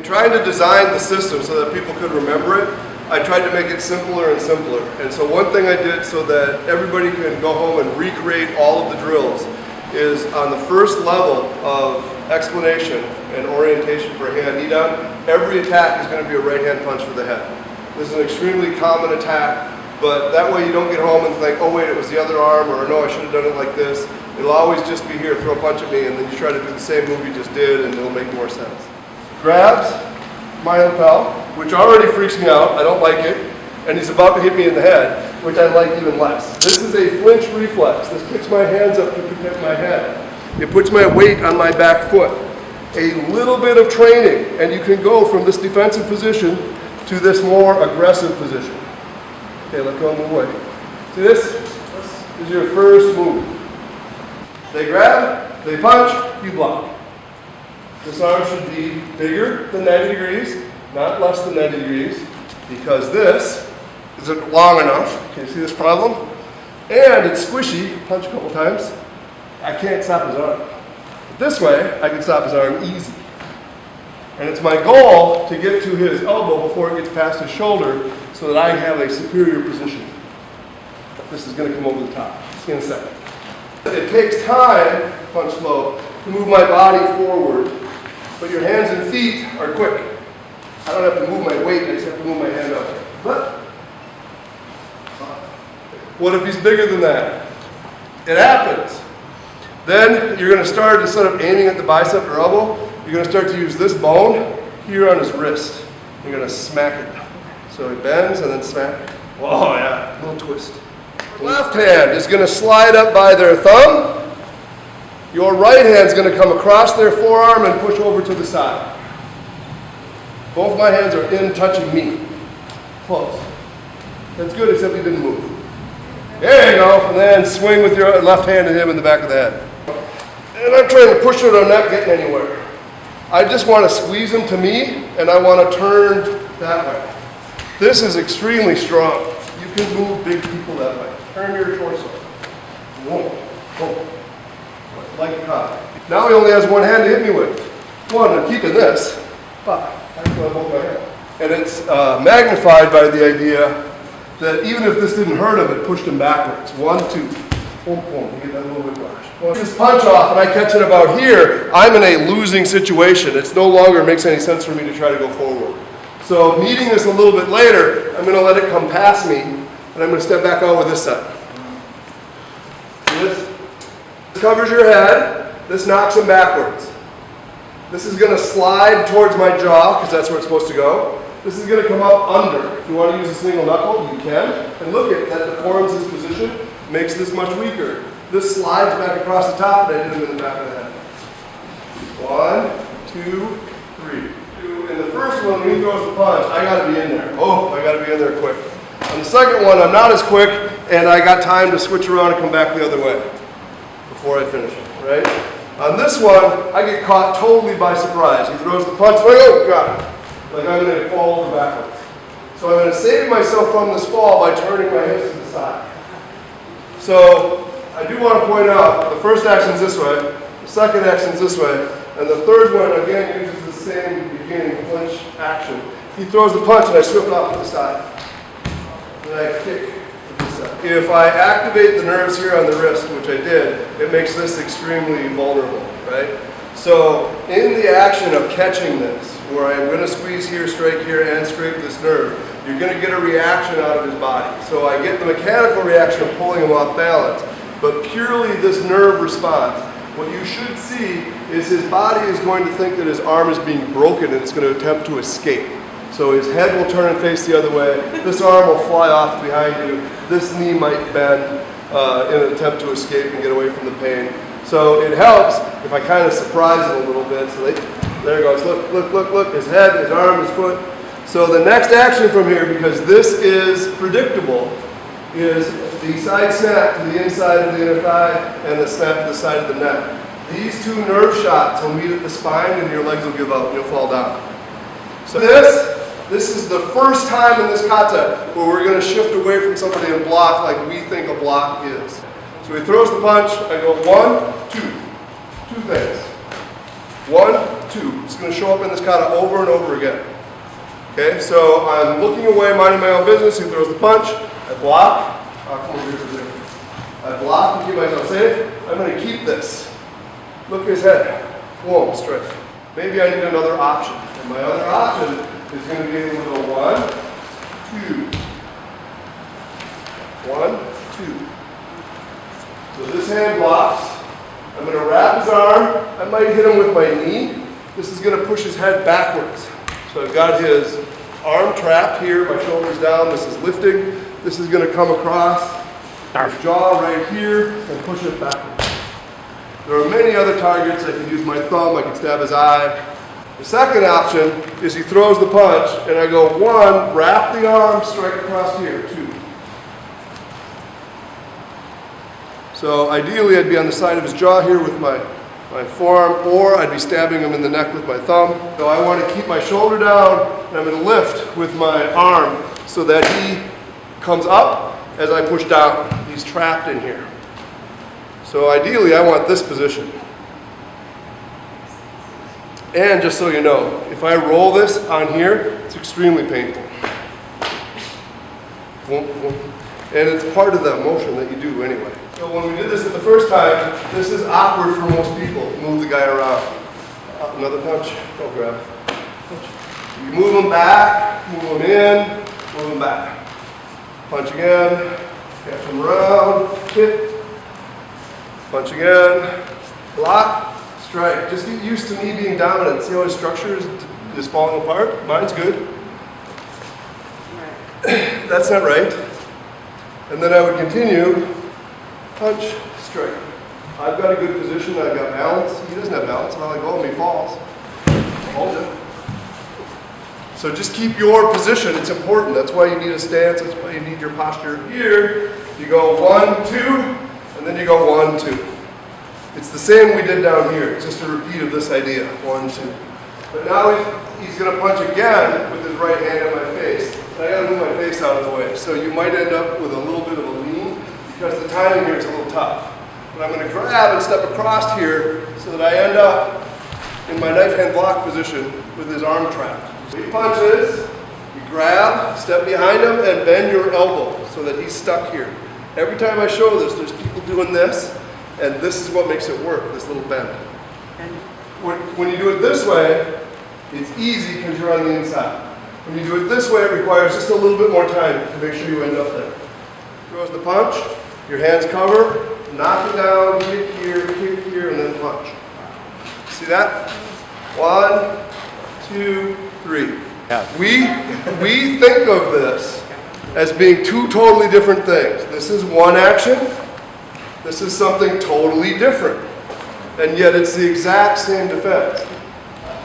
trying to design the system so that people could remember it, I tried to make it simpler and simpler. And so one thing I did so that everybody can go home and recreate all of the drills is on the first level of explanation and orientation for Heian Nidan, every attack is going to be a right hand punch for the head. This is an extremely common attack, but that way you don't get home and think, oh wait, it was the other arm, or no, I should have done it like this. It'll always just be here, throw a punch at me, and then you try to do the same move you just did, and it'll make more sense. Grabs my lapel, which already freaks me out, I don't like it, and he's about to hit me in the head, which I like even less. This is a flinch reflex. This picks my hands up to protect my head. It puts my weight on my back foot. A little bit of training, and you can go from this defensive position to this more aggressive position. Okay, let go and move away. See this? This is your first move. They grab, they punch, you block. This arm should be bigger than 90 degrees, not less than 90 degrees, because this isn't long enough. Can you see this problem? And it's squishy. Punch a couple times. I can't stop his arm. But this way, I can stop his arm easy. And it's my goal to get to his elbow before it gets past his shoulder so that I have a superior position. This is going to come over the top. See in a second. It takes time, punch slow, to move my body forward, but your hands and feet are quick. I don't have to move my weight, I just have to move my hand up. But what if he's bigger than that? It happens. Then you're going to start, instead of aiming at the bicep or elbow, you're going to start to use this bone here on his wrist. You're going to smack it. So he bends and then smack. Oh yeah, a little twist. Left hand is going to slide up by their thumb. Your right hand is going to come across their forearm and push over to the side. Both my hands are in touching me. Close. That's good, except you didn't move. There you go. And then swing with your left hand and hit him in the back of the head. And I'm trying to push it, I'm not getting anywhere. I just want to squeeze him to me, and I want to turn that way. This is extremely strong. You can move big people that way. Turn your torso. Whoa, whoa. Like a Kata. Now he only has one hand to hit me with. One, I'm keeping this. But I can hold my hand. And it's magnified by the idea that even if this didn't hurt him, it pushed him backwards. 1, 2. Boom, boom. You get that little whiplash. Well, if this punch off and I catch it about here, I'm in a losing situation. It's no longer makes any sense for me to try to go forward. So meeting this a little bit later, I'm going to let it come past me, and I'm going to step back on with this side. See this? This covers your head. This knocks him backwards. This is going to slide towards my jaw, because that's where it's supposed to go. This is going to come up under. If you want to use a single knuckle, you can. And look at that deforms this position, makes this much weaker. This slides back across the top, and I hit him in the back of the head. 1, 2, 3. In the first one, when he throws the punch, I got to be in there. Oh, I got to be in there quick. On the second one, I'm not as quick, and I got time to switch around and come back the other way before I finish it, right? On this one, I get caught totally by surprise. He throws the punch, like, oh, God. Like I'm going to fall over backwards. So I'm going to save myself from this fall by turning my hips to the side. So I do want to point out, the first action is this way, the second action is this way, and the third one, again, uses the same beginning flinch action. He throws the punch and I swift off to the side. And I kick to the side. If I activate the nerves here on the wrist, which I did, it makes this extremely vulnerable, right? So in the action of catching this, where I'm going to squeeze here, strike here, and scrape this nerve, you're going to get a reaction out of his body. So I get the mechanical reaction of pulling him off balance, but purely this nerve response. What you should see is his body is going to think that his arm is being broken and it's going to attempt to escape. So his head will turn and face the other way. This arm will fly off behind you. This knee might bend in an attempt to escape and get away from the pain. So it helps if I kind of surprise him a little bit. So there it goes. Look, look, look, look. His head, his arm, his foot. So the next action from here, because this is predictable, is the side snap to the inside of the inner thigh and the snap to the side of the neck. These two nerve shots will meet at the spine and your legs will give up and you'll fall down. So this is the first time in this kata where we're going to shift away from somebody and block like we think a block is. So he throws the punch, I go 1, 2. Two things. 1, 2. It's going to show up in this kata over and over again. Okay, so I'm looking away, minding my own business. He throws the punch. I block. Come over here for a second. I block to keep myself safe. I'm going to keep this. Look at his head. Whoa, straight. Maybe I need another option. And my other option is going to be able to go 1, 2. 1, 2. So this hand blocks. I'm going to wrap his arm. I might hit him with my knee. This is going to push his head backwards. So I've got his arm trapped here, my shoulder's down, this is lifting. This is going to come across his jaw right here and push it backwards. There are many other targets. I can use my thumb, I can stab his eye. The second option is he throws the punch and I go 1, wrap the arm, strike across here, 2. So ideally I'd be on the side of his jaw here with my forearm, or I'd be stabbing him in the neck with my thumb. So I want to keep my shoulder down, and I'm going to lift with my arm so that he comes up as I push down. He's trapped in here. So ideally I want this position. And just so you know, if I roll this on here, it's extremely painful. And it's part of the motion that you do anyway. So when we did this the first time, this is awkward for most people. Move the guy around. Another punch. Don't grab. Punch. You move him back, move him in, move him back. Punch again, catch him around, hit. Punch again, block, strike. Just get used to me being dominant. See how his structure is falling apart? Mine's good. That's not right. And then I would continue. Punch, strike. I've got a good position, I've got balance. He doesn't have balance, and I let go of him, he falls. Hold it. So just keep your position, it's important. That's why you need a stance, that's why you need your posture. Here, you go 1, 2, and then you go 1, 2. It's the same we did down here, it's just a repeat of this idea, 1, 2. But now he's going to punch again with his right hand in my face. And I got to move my face out of the way. So you might end up with a little bit of a lean, because the timing here is a little tough. But I'm going to grab and step across here so that I end up in my knife hand block position with his arm trapped. So he punches, you grab, step behind him, and bend your elbow so that he's stuck here. Every time I show this, there's people doing this, and this is what makes it work, this little bend. When you do it this way, it's easy because you're on the inside. When you do it this way, it requires just a little bit more time to make sure you end up there. Throws the punch. Your hands cover, knock it down, kick here, and then punch. See that? 1, 2, 3. Yeah. We think of this as being two totally different things. This is one action. This is something totally different. And yet it's the exact same defense.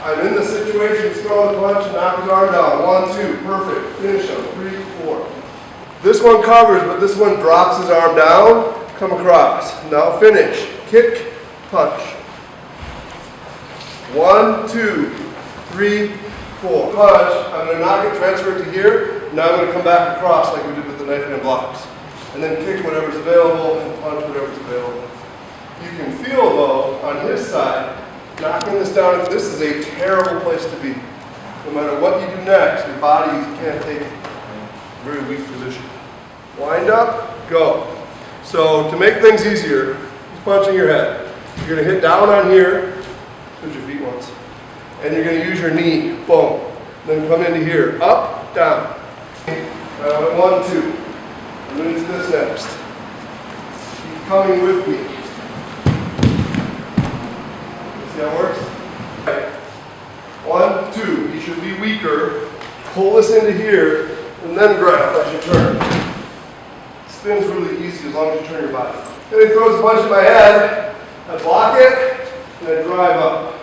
I'm in the situation, throw the punch, knock his arm down. 1, 2, perfect. Finish him. 3, 4. This one covers, but this one drops his arm down, come across. Now finish. Kick, punch. 1, 2, 3, 4. Punch. I'm going to knock it, transfer it to here. Now I'm going to come back across like we did with the knife hand blocks. And then kick whatever's available and punch whatever's available. You can feel, though, on his side, knocking this down, this is a terrible place to be. No matter what you do next, your body can't take it. Very weak position. Wind up, go. So to make things easier, he's punching your head. You're going to hit down on here, push your feet once, and you're going to use your knee, boom. Then come into here, up, down. 1, 2. I'm going to do this next. Keep coming with me. See how it works? Right. 1, 2. He should be weaker. Pull this into here. And then grab as you turn. It spins really easy as long as you turn your body. Then he throws a punch in my head. I block it, and I drive up.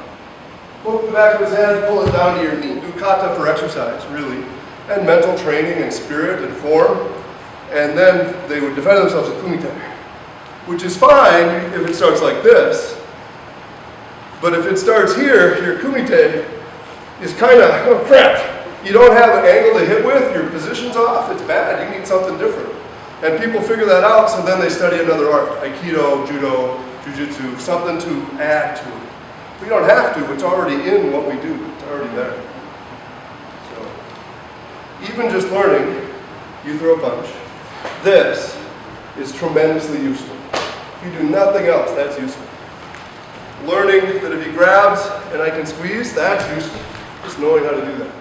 Hook the back of his head, pull it down to your knee. Do kata for exercise, really. And mental training and spirit and form. And then they would defend themselves with kumite. Which is fine if it starts like this. But if it starts here, your kumite is kind of, oh crap. You don't have an angle to hit with, your position's off, it's bad, you need something different. And people figure that out, so then they study another art, Aikido, Judo, Jiu-Jitsu, something to add to it. We don't have to, it's already in what we do, it's already there. So, even just learning, you throw a punch. This is tremendously useful. If you do nothing else, that's useful. Learning that if he grabs and I can squeeze, that's useful. Just knowing how to do that.